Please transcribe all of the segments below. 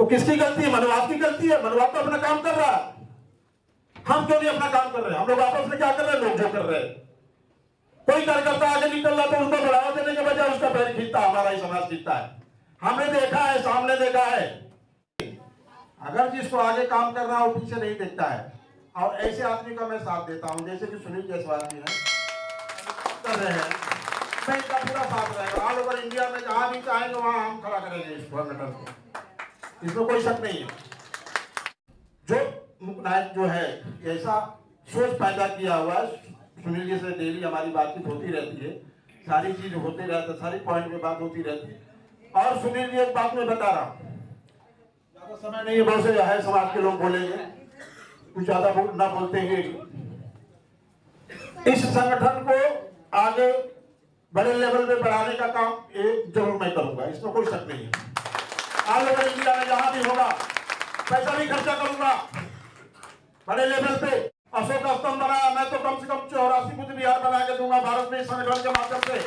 किसकी गलती है? मनुवाद की गलती है। मनुवाद तो अपना काम कर रहा है, हम क्यों नहीं अपना काम कर रहे हैं? हम लोग आपस में क्या कर रहे हैं? लोग जो कर रहे हैं, कोई कार्यकर्ता आगे निकल रहा तो उसको बढ़ावा देने के बजाय उसका पैर खींचता, हमारा ही समाज खींचता है। हमने देखा है, सामने देखा है। अगर जिसको आगे काम करना है वो पीछे नहीं देखता है, और ऐसे आदमी का मैं साथ देता हूं, जैसे कि सुनील जायसवाल जी हैं, कर रहे हैं, मैं इनका पूरा साथ रहेगा। ऑल ओवर इंडिया में जहां भी चाहेंगे वहां हम खड़ा करेंगे इस संगठन को, इसमें कोई शक नहीं है। जो मुख्य नायक जो है ऐसा सोच पैदा किया हुआ है, सुनील जी से डेली हमारी बातचीत होती रहती है, सारी चीज होती रहती है, सारी पॉइंट में बात होती रहती है। और सुनील जी एक बात मैं बता रहा हूँ, ज्यादा समय नहीं है, बहुत से है समाज के लोग बोलेंगे, कुछ ज्यादा ना बोलते हुए इस संगठन को आगे बड़े लेवल पे बढ़ाने का काम जरूर मैं करूंगा, इसमें कोई शक नहीं है। ऑल ओवर इंडिया में जहां भी होगा पैसा भी खर्चा करूंगा बड़े लेवल पे। अशोक स्तंभ बनाया, मैं तो कम से कम 84 बुद्ध विहार बना के दूंगा भारत में इस संगठन के माध्यम से।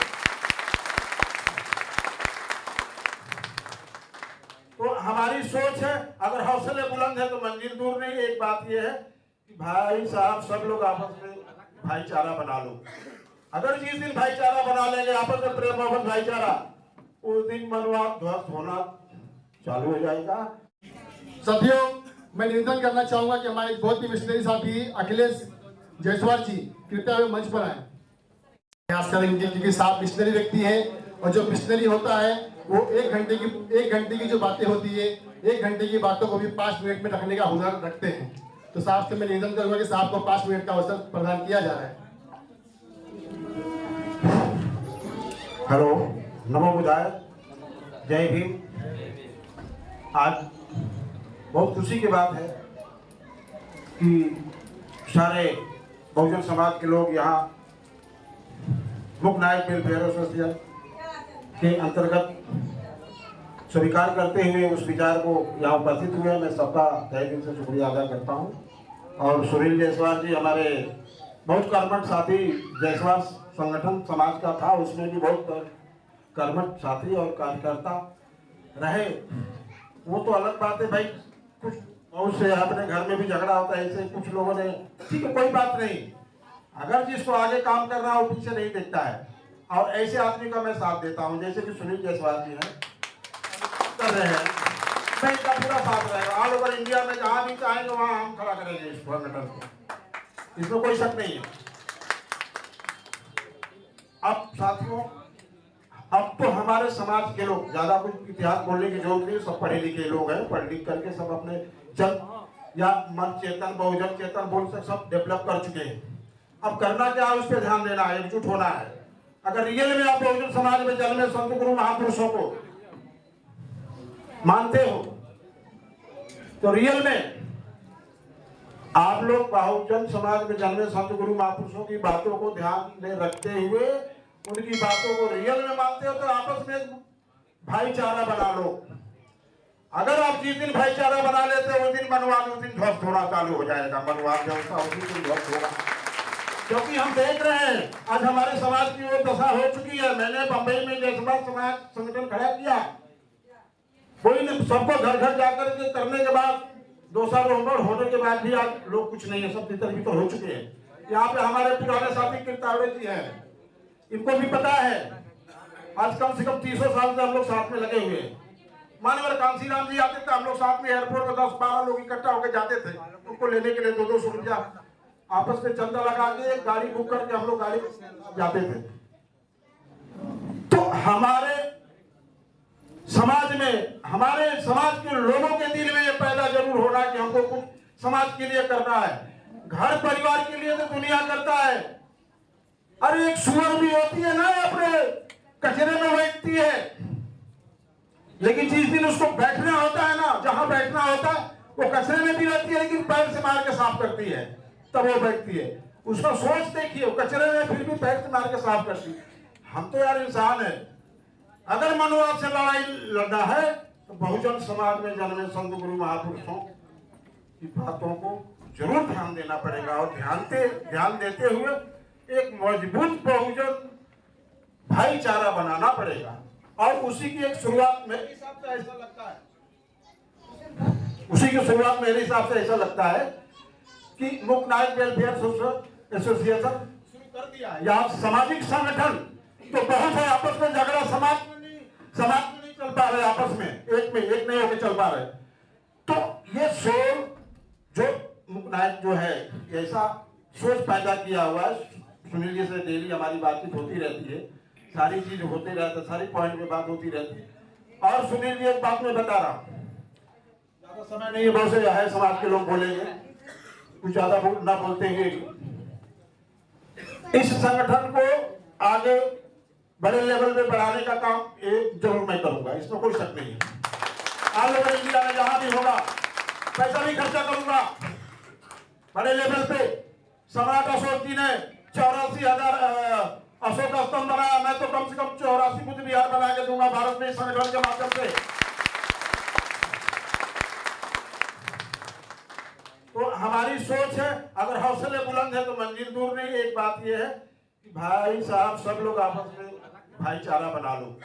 तो हमारी सोच है, अगर हौसले बुलंद है तो मंजिल दूर नहीं। एक बात यह है कि भाई साहब सब लोग आपस में भाईचारा बना लो। अगर जिस दिन भाईचारा बना लेंगे, आपस में प्रेम मोहब्बत भाईचारा, उस दिन मनुवाद ध्वस्त होना चालू हो जाएगा। साथियों, मैं निवेदन करना चाहूंगा कि हमारे बहुत ही मिशनरी साथी अखिलेश जायसवाल जी कृपया वे मंच पर आए। प्रयास करेंगे क्योंकि साहब मिशनरी व्यक्ति है, और जो मिशनरी होता है वो एक घंटे की जो बातें होती है, 1 घंटे की बातों को भी 5 मिनट में रखने का हुनर रखते हैं। तो साहब से मैं निवेदन करूंगा कि साहब को 5 मिनट का अवसर प्रदान किया जा रहा है। हेलो, नमो बुद्धाय, जय भीम। आज बहुत खुशी की बात है कि सारे बहुजन समाज के लोग यहाँ मुख्य नायक वेलफेयर एसोसिएशन के अंतर्गत स्वीकार करते हुए उस विचार को यहाँ उपस्थित हुए। मैं सबका तहे दिल से शुक्रिया अदा करता हूँ। और सुनील जायसवाल जी हमारे बहुत कर्मठ साथी, जायसवाल संगठन समाज का था, उसमें भी बहुत कर्मठ साथी और कार्यकर्ता रहे। वो तो अलग बात है भाई, कुछ बहुत से अपने घर में भी झगड़ा होता है, ऐसे कुछ लोगों ने, ठीक है कोई बात नहीं। अगर जिसको आगे काम करना है वो पीछे नहीं देखता है, और ऐसे आदमी का मैं साथ देता हूं, जैसे कि सुनील जायसवाल जी हैं, कर रहे हैं, मैं इनका पूरा साथ रहेगा। ऑल ओवर इंडिया में जहां भी चाहेंगे वहां हम खड़ा करेंगे इस संगठन को, इसमें कोई शक नहीं है। अब साथियों, अब तो हमारे समाज के लोग, ज्यादा कुछ इतिहास बोलने की जरूरत नहीं, सब पढ़े लिखे लोग हैं, पढ़ लिख करके सब अपने जन या मन चेतन, बहुजन चेतन बोल से सब डेवलप कर चुके हैं। अब करना क्या है, उस पर ध्यान देना है, एकजुट होना है। अगर रियल में आप बहुजन समाज में जन्मे संत गुरु महापुरुषों को मानते हो तो रियल में आप लोग बहुजन समाज में जन्मे संत गुरु महापुरुषों की बातों को ध्यान में रखते हुए उनकी बातों को रियल में मानते हो तो आपस में भाईचारा बना लो। अगर आप जिस दिन भाईचारा बना लेते हो उस दिन मनुवाद उस दिन ध्वस्त होना चालू हो जाएगा। मनुवाद व्यवस्था उसी दिन ध्वस्त होगा, क्योंकि हम देख रहे हैं आज हमारे समाज की वो दशा हो चुकी है। मैंने बंबई में जायसवाल समाज संगठन खड़ा किया, कोई ने सबको घर घर जाकर के करने के बाद 2 साल उम्र होने के बाद भी आज लोग कुछ नहीं है, सब तितर बितर हो चुके हैं। यहाँ पे हमारे पुराने साथी कीर्तावड़े जी हैं, इनको भी पता है, आज कम से कम 300 साल से हम लोग साथ में लगे हुए हैं। मानवर कांसीराम जी आते थे, हम लोग साथ में एयरपोर्ट में 10-12 लोग इकट्ठा होकर जाते थे, उनको लेने के लिए 200 रुपया आपस में चंदा लगा के एक गाड़ी बुक करके हम लोग गाड़ी जाते थे। तो हमारे समाज में, हमारे समाज के लोगों के दिल में ये पैदा जरूर होना कि हमको कुछ समाज के लिए करना है। घर परिवार के लिए तो दुनिया करता है, अरे एक सुअर भी होती है ना, अपने कचरे में बैठती है, लेकिन जिस दिन उसको बैठना होता है ना, जहां बैठना होता है वो कचरे में भी रहती है, लेकिन पैर से मार के साफ करती है, तब वो बैठती है। उसका सोच देखिए, वो कचरे में फिर भी पैर से मार के साफ करती है। हम तो यार इंसान है। अगर मनुवाद से लड़ाई लड़ना है तो बहुजन समाज में जन्मे संत गुरु महापुरुषों की बातों को जरूर ध्यान देना पड़ेगा, और ध्यान देते हुए एक मजबूत बहुजन भाईचारा बनाना पड़ेगा। और उसी की एक शुरुआत मेरे हिसाब से ऐसा लगता है उसी की शुरुआत मेरे हिसाब से ऐसा लगता है कि मुक्त नायक वेलफेयर एसोसिएशन शुरू कर दिया है। यहाँ सामाजिक संगठन तो बहुत है, आपस में झगड़ा समाज में नहीं चल पा रहे, आपस में एक नहीं होकर चल पा रहे। तो ये सोच जो मुक्त नायक जो है ऐसा सोच पैदा किया हुआ है। सुनील जी से डेली हमारी बातचीत होती रहती है, सारी चीज होती रहती है, सारी पॉइंट में बात होती रहती है। और सुनील जी एक बात मैं बता रहा हूँ, ज्यादा समय नहीं है, बहुत से है समाज के लोग बोलेंगे, कुछ ज्यादा ना बोलते हैं। इस संगठन को आगे बड़े लेवल पे बढ़ाने का काम जरूर मैं करूंगा, इसमें कोई शक नहीं है। ऑल ओवर इंडिया में जहां भी होगा पैसा भी खर्चा करूंगा बड़े लेवल पे। सम्राट अशोक जी ने 84,000 अशोक स्तंभ बनाया, मैं तो कम से कम 84 बुद्ध विहार बना के दूंगा भारत में इस संगठन के माध्यम से। तो हमारी सोच है, अगर हौसले बुलंद है तो मंजिल दूर नहीं। एक बात यह है कि भाई साहब सब लोग आपस में भाईचारा बना लो।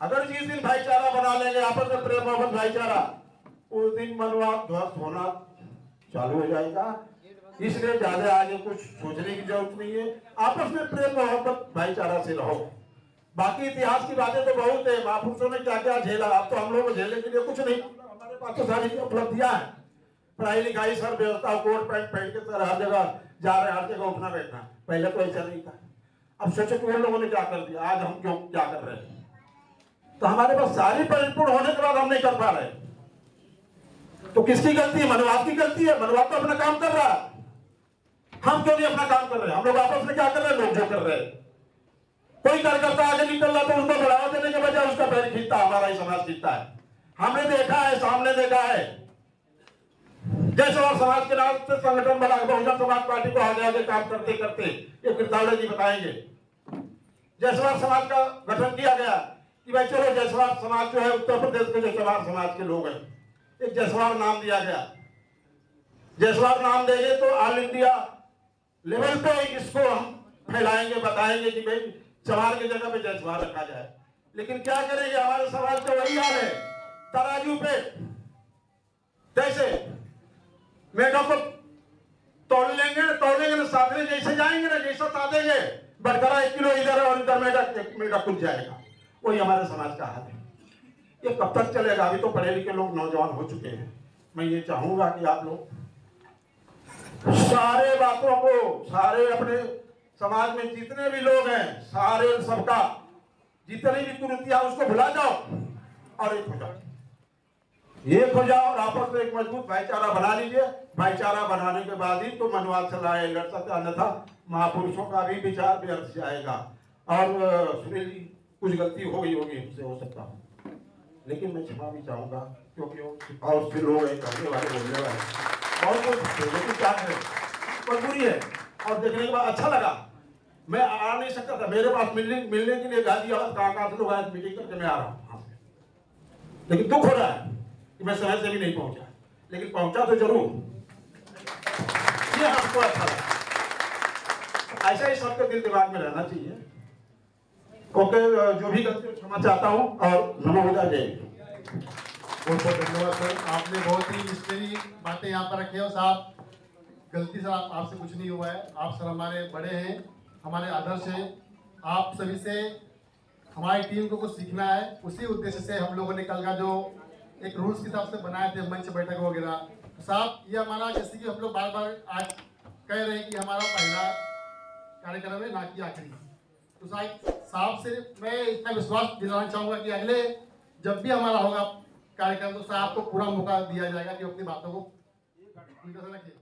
अगर जिस दिन भाईचारा बना लेंगे, आपस में प्रेम मोहब्बत भाईचारा, उस दिन मनवाद ध्वस्त होना चालू हो जाएगा। इसलिए ज्यादा आगे कुछ सोचने की जरूरत नहीं है, आपस में प्रेम मोहब्बत भाईचारा से रहो। बाकी इतिहास की बातें तो बहुत है, महापुरुषों ने क्या क्या झेला, अब तो हम लोग को झेलने के लिए कुछ नहीं, हमारे पास तो सारी उपलब्धियां हैं। पढ़ाई लिखाई सब व्यवस्था, कोट पैंट पहन के सर हर जगह जा रहे, हर जगह उठना बैठना। पहले तो ऐसा नहीं था। अब सोचो कि उन लोगों ने क्या कर दिया, आज हम क्यों क्या कर रहे हैं। तो हमारे पास सारी परिपूर्ण होने के बाद हम नहीं कर पा रहे, तो किसकी गलती है? मनवाद की गलती है। मनवाद तो अपना काम कर रहा है, हम क्यों नहीं अपना काम कर रहे? हम लोग आपस में क्या कर रहे हैं? लोग जो कर रहे हैं। कोई कार्यकर्ता आगे निकल रहा तो उसको बढ़ावा देने के बजाय उसका पैर खींचता, हमारा ही समाज खींचता है। हमने देखा है, सामने देखा है। जयसवाल समाज के नाम से संगठन बना, बहुजन समाज पार्टी को आगे आगे काम करते करते, ये कृतावड़े जी बताएंगे, जयसवाल समाज का गठन किया गया कि भाई चलो जयसवाल समाज जो है उत्तर प्रदेश के जयसवाल समाज के लोग हैं, एक जयसवाल नाम दिया गया। जयसवाल नाम देंगे तो ऑल इंडिया लेवल पे इसको हम फैलाएंगे, बताएंगे कि भाई चमार की जगह पे जयसवाल रखा जाए। लेकिन क्या करेंगे, हमारे समाज का वही हाल है, तराजू पे जैसे मेढक को तोड़ लेंगे ना, साधने जैसे जाएंगे ना, जैसा साधेंगे बटकरा 1 किलो इधर और इधर मेढक कुछ जाएगा। वही हमारे समाज का हाल है। ये कब तक चलेगा? अभी तो पढ़े लिखे लोग नौजवान हो चुके हैं। मैं ये चाहूंगा कि आप लोग सारे बातों को, सारे अपने समाज में जितने भी लोग हैं, सारे सबका जितनी भी कुरीतियां उसको भुला जाओ और एक हो जाओ, एक हो जाओ और आपस में एक मजबूत भाईचारा बना लीजिए। भाईचारा बनाने के बाद ही तो मनवाद से लड़ सकते, अन्यथा महापुरुषों का भी विचार व्यर्थ जाएगा। और सुनील जी कुछ गलती हो गई होगी, हमसे हो सकता है, लेकिन मैं क्षमा भी चाहूंगा क्योंकि और से लोग हैं, कहने वाले बोलने वाले बहुत कुछ, लेकिन क्या करें, मजबूरी है। और देखने के बाद अच्छा लगा, मैं आ नहीं सकता था, मेरे पास मिलने के लिए गाजियाबाद कहाँ से लोग आज मीटिंग करके मैं आ रहा हूँ, लेकिन दुख हो रहा है कि मैं समय से भी नहीं पहुंचा, लेकिन पहुंचा तो जरूर, ये हमको अच्छा लगा। ऐसा ही सबके दिल दिमाग में रहना चाहिए। ओके, जो भी गलती क्षमा चाहता हूँ और नमो बुद्धाय, जय। बहुत बहुत धन्यवाद सर, आपने बहुत ही मिस्टरी बातें यहाँ पर रखी है। और साहब गलती से आपसे कुछ नहीं हुआ है, आप सर हमारे बड़े हैं, हमारे आदर्श हैं। आप सभी से हमारी टीम को कुछ सीखना है, उसी उद्देश्य से हम लोगों ने कल का जो एक रूल्स के हिसाब से बनाए थे, मंच बैठक वगैरह। साहब ये हमारा, जैसे कि हम लोग बार बार आज कह रहे हैं कि हमारा पहला कार्यक्रम है, ना कि आखिरी। तो साहब से मैं इतना विश्वास दिलाना चाहूँगा कि अगले जब भी हमारा होगा कार्यक्रम तो साहब को पूरा मौका दिया जाएगा कि अपनी बातों को रखिए।